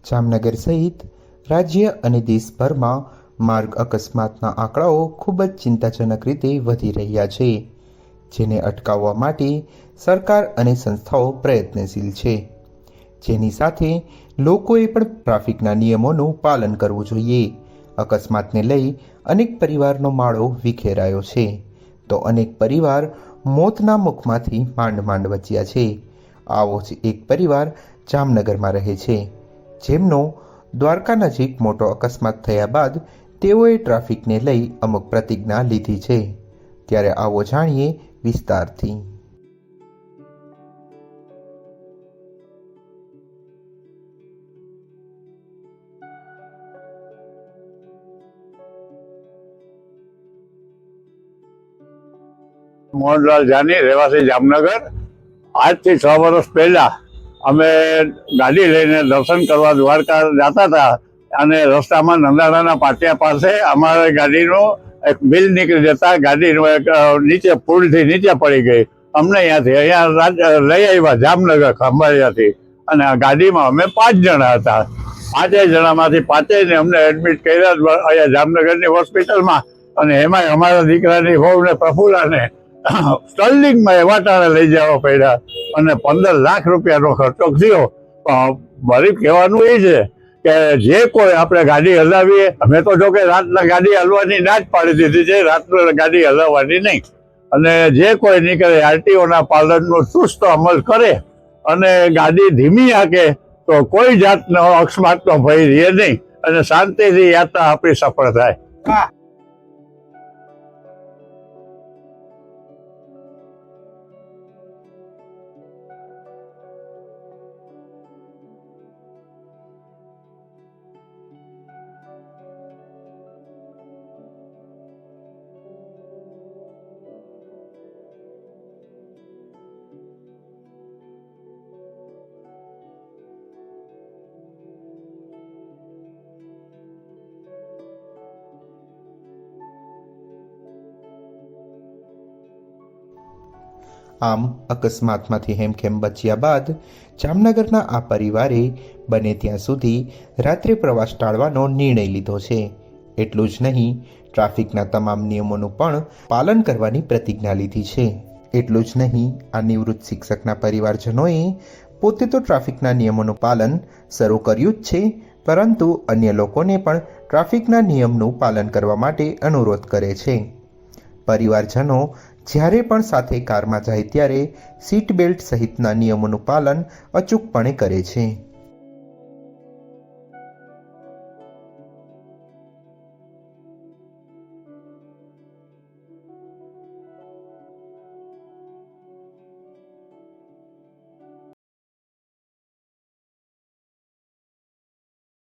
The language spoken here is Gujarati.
જામનગર સહિત રાજ્ય અને દેશભરમાં માર્ગ અકસ્માતના આંકડાઓ ખૂબ જ ચિંતાજનક રીતે વધી રહ્યા છે, જેને અટકાવવા માટે સરકાર અને સંસ્થાઓ પ્રયત્નશીલ છે, જેની સાથે લોકોએ પણ ટ્રાફિકના નિયમોનું પાલન કરવું જોઈએ। અકસ્માતને લઈ અનેક પરિવારનો માળો વિખેરાયો છે, તો અનેક પરિવાર મોતના મુખમાંથી માંડ બચ્યા છે। આવો જ એક પરિવાર જામનગરમાં રહે છે, જેમનો દ્વારકા નજીક મોટો અકસ્માત થયા બાદ તેઓએ ટ્રાફિકને લઈ અમુક પ્રતિજ્ઞા લીધી છે। ત્યારે આવો જાણીએ વિસ્તારથી। મોહનલાલ જાની, રહેવાસી જામનગર। આજથી 6 વર્ષ પહેલા અમે ગાડી લઈને દર્શન કરવા દ્વારકા જતા હતા અને રસ્તામાં નંદાણાના પાટિયા પાસે અમારી ગાડીનું એક બિલ નીકળી જતા ગાડીનું એક નીચે પુલથી નીચે પડી ગઈ। અમને અહીંયા લઈ આવ્યા જામનગર ખંભાળિયાથી, અને આ ગાડીમાં અમે 5 જણા હતા। 5 જણામાંથી 5ને અમને એડમિટ કર્યા અહીંયા જામનગરની હોસ્પિટલમાં, અને એમાંય અમારા દીકરાની વહુને પ્રફુલ્લાને સ્ટર્લિંગમાં વાટાણે લઈ જવા પડ્યા અને 15 લાખ રૂપિયાનો ખર્ચો થયો। મારી કહેવાનું એ છે કે જે કોઈ આપણે ગાડી હલાવીએ, અમે તો જો કે રાતના ગાડી હલવાની ના જ પાડી દીધી છે, રાતના ગાડી હલાવવાની નહીં, અને જે કોઈ નીકળે આરટીઓના પાલનનો ચુસ્ત અમલ કરે અને ગાડી ધીમી હાકે તો કોઈ જાતનો અકસ્માતનો ભય રહે નહીં અને શાંતિથી યાત્રા આપણી સફળ થાય। આમ અકસ્માતમાંથી હેમખેમ બચ્યા બાદ જામનગરના આ પરિવારે બને ત્યાં સુધી રાત્રે પ્રવાસ ટાળવાનો નિર્ણય લીધો છે। એટલું જ નહીં, ટ્રાફિકના તમામ નિયમોનું પણ પાલન કરવાની પ્રતિજ્ઞા લીધી છે। એટલું જ નહીં, આ નિવૃત્ત શિક્ષકના પરિવારજનોએ પોતે તો ટ્રાફિકના નિયમોનું પાલન શરૂ કર્યું જ છે, પરંતુ અન્ય લોકોને પણ ટ્રાફિકના નિયમનું પાલન કરવા માટે અનુરોધ કરે છે। પરિવારજનો જ્યારે પણ સાથે કારમાં જાય ત્યારે સીટ બેલ્ટ સહિતના નિયમોનું પાલન અચૂકપણે કરે છે।